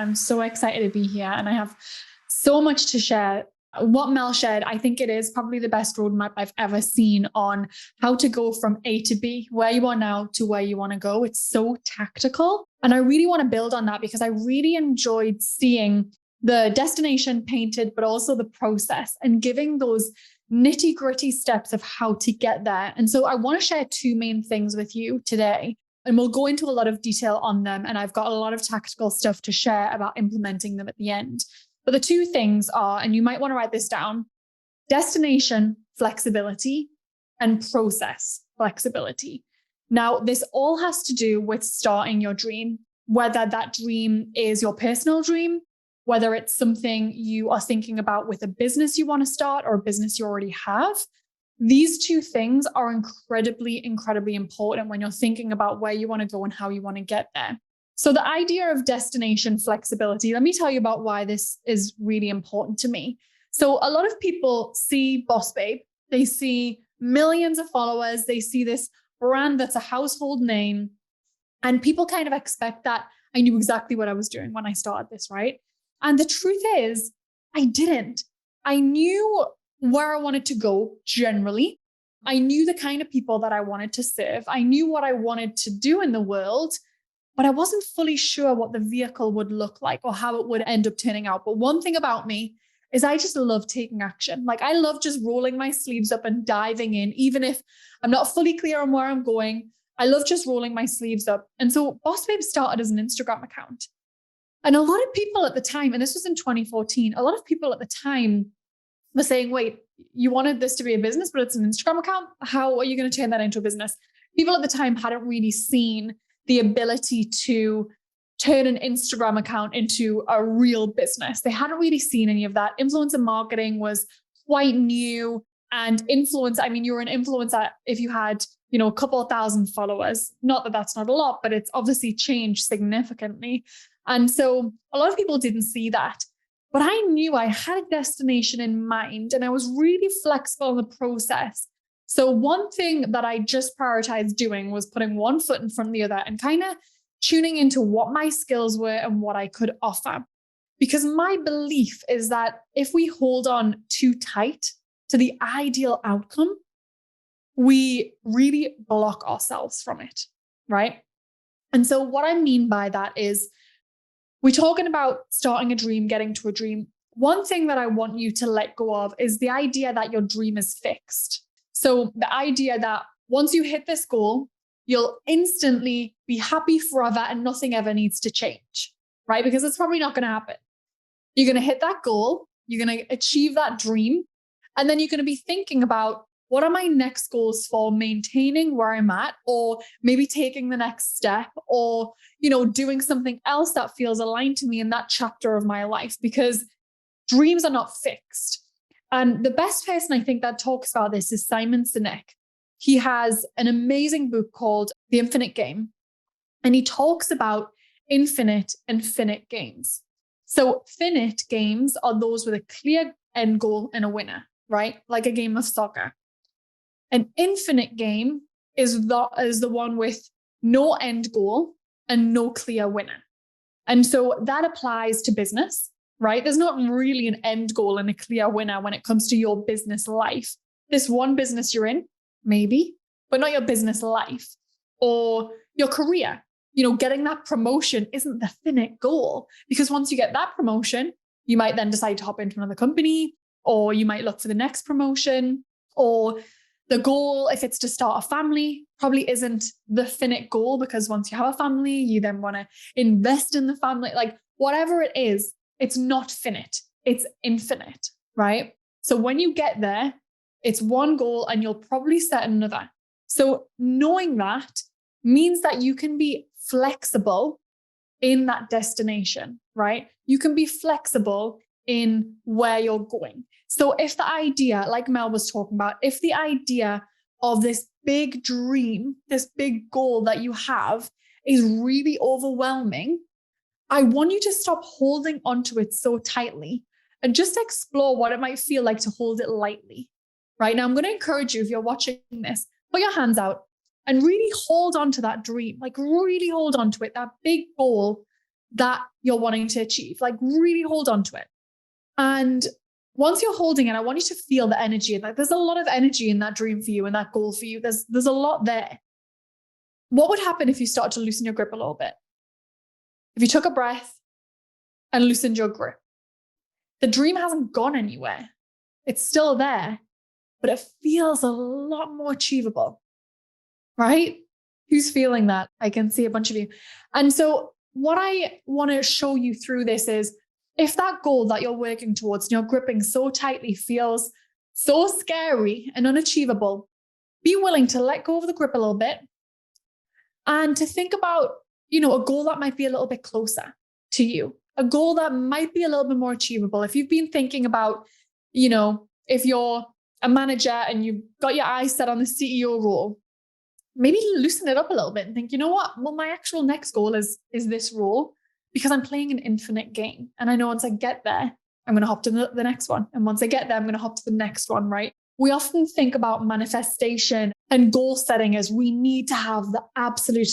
I'm so excited to be here and I have so much to share. What Mel shared, I think it is probably the best roadmap I've ever seen on how to go from A to B, where you are now to where you want to go. It's so tactical. And I really want to build on that because I really enjoyed seeing the destination painted, but also the process and giving those nitty gritty steps of how to get there. And so I want to share two main things with you today. And we'll go into a lot of detail on them. And I've got a lot of tactical stuff to share about implementing them at the end. But the two things are, and you might want to write this down, destination flexibility and process flexibility. Now, this all has to do with starting your dream, whether that dream is your personal dream, whether it's something you are thinking about with a business you want to start or a business you already have. These two things are incredibly, incredibly important when you're thinking about where you want to go and how you want to get there. So the idea of destination flexibility, let me tell you about why this is really important to me. So a lot of people see Boss Babe, they see millions of followers, they see this brand that's a household name, and people kind of expect that I knew exactly what I was doing when I started this, right? And the truth is, I didn't. I knew where I wanted to go generally. I knew the kind of people that I wanted to serve. I knew what I wanted to do in the world, but I wasn't fully sure what the vehicle would look like or how it would end up turning out. But one thing about me is I just love taking action. Like I love just rolling my sleeves up and diving in, even if I'm not fully clear on where I'm going. I love just rolling my sleeves up. And so Boss Babe started as an Instagram account. And a lot of people at the time, and this was in 2014, a lot of people at the time were saying, wait, you wanted this to be a business, but it's an Instagram account? How are you going to turn that into a business? People at the time hadn't really seen the ability to turn an Instagram account into a real business. They hadn't really seen any of that. Influencer marketing was quite new. And influence, I mean, you were an influencer if you had, a couple of thousand followers. Not that that's not a lot, but it's obviously changed significantly. And so a lot of people didn't see that. But I knew I had a destination in mind and I was really flexible in the process. So one thing that I just prioritized doing was putting one foot in front of the other and kind of tuning into what my skills were and what I could offer. Because my belief is that if we hold on too tight to the ideal outcome, we really block ourselves from it, right? And so what I mean by that is we're talking about starting a dream, getting to a dream. One thing that I want you to let go of is the idea that your dream is fixed. So the idea that once you hit this goal, you'll instantly be happy forever and nothing ever needs to change, right? Because it's probably not going to happen. You're going to hit that goal, you're going to achieve that dream, and then you're going to be thinking about what are my next goals for maintaining where I'm at, or maybe taking the next step, or, doing something else that feels aligned to me in that chapter of my life, because dreams are not fixed. And the best person I think that talks about this is Simon Sinek. He has an amazing book called The Infinite Game, and he talks about infinite and finite games. So finite games are those with a clear end goal and a winner, right? Like a game of soccer. An infinite game is the one with no end goal and no clear winner. And so that applies to business, right? There's not really an end goal and a clear winner when it comes to your business life. This one business you're in, maybe, but not your business life or your career. Getting that promotion isn't the finite goal, because once you get that promotion, you might then decide to hop into another company, or you might look for the next promotion, or the goal, if it's to start a family, probably isn't the finite goal, because once you have a family, you then want to invest in the family. Like whatever it is, it's not finite, it's infinite, right? So when you get there, it's one goal and you'll probably set another. So knowing that means that you can be flexible in that destination, right? You can be flexible in where you're going. So if the idea, like Mel was talking about, if the idea of this big dream, this big goal that you have is really overwhelming, I want you to stop holding onto it so tightly and just explore what it might feel like to hold it lightly. Right now, I'm going to encourage you, if you're watching this, put your hands out and really hold on to that dream, like really hold on to it, that big goal, that you're wanting to achieve. Like really hold on to it. And once you're holding it, I want you to feel the energy. Like there's a lot of energy in that dream for you and that goal for you. There's a lot there. What would happen if you started to loosen your grip a little bit? If you took a breath and loosened your grip, the dream hasn't gone anywhere. It's still there, but it feels a lot more achievable, right? Who's feeling that? I can see a bunch of you. And so what I want to show you through this is, if that goal that you're working towards and you're gripping so tightly feels so scary and unachievable, be willing to let go of the grip a little bit and to think about, a goal that might be a little bit closer to you, a goal that might be a little bit more achievable. If you've been thinking about, if you're a manager and you've got your eyes set on the CEO role, maybe loosen it up a little bit and think, you know what? Well, my actual next goal is this role, because I'm playing an infinite game. And I know once I get there, I'm going to hop to the next one. And once I get there, I'm going to hop to the next one, right? We often think about manifestation and goal setting as we need to have the absolute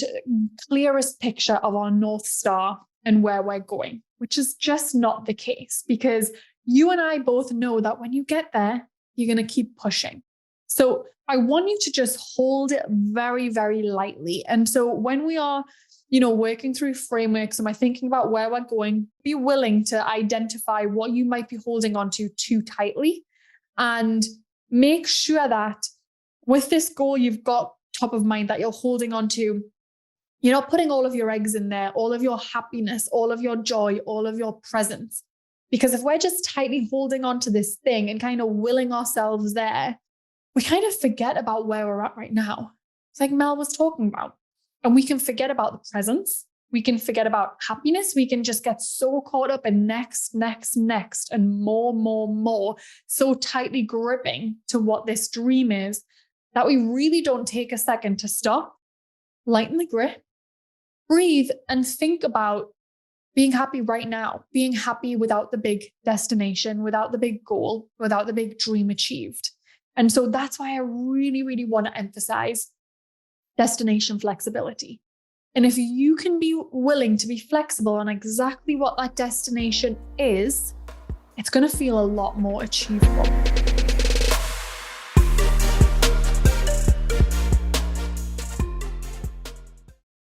clearest picture of our North Star and where we're going, which is just not the case, because you and I both know that when you get there, you're going to keep pushing. So I want you to just hold it very, very lightly. And so when we are, working through frameworks and we're thinking about where we're going, be willing to identify what you might be holding on to too tightly, and make sure that with this goal you've got top of mind, that you're holding on to, you're not putting all of your eggs in there, all of your happiness, all of your joy, all of your presence. Because if we're just tightly holding on to this thing and kind of willing ourselves there, we kind of forget about where we're at right now. It's like Mel was talking about. And we can forget about the presence. We can forget about happiness. We can just get so caught up in next, and more, so tightly gripping to what this dream is, that we really don't take a second to stop, lighten the grip, breathe, and think about being happy right now, being happy without the big destination, without the big goal, without the big dream achieved. And so that's why I really, really want to emphasize destination flexibility. And if you can be willing to be flexible on exactly what that destination is, it's going to feel a lot more achievable.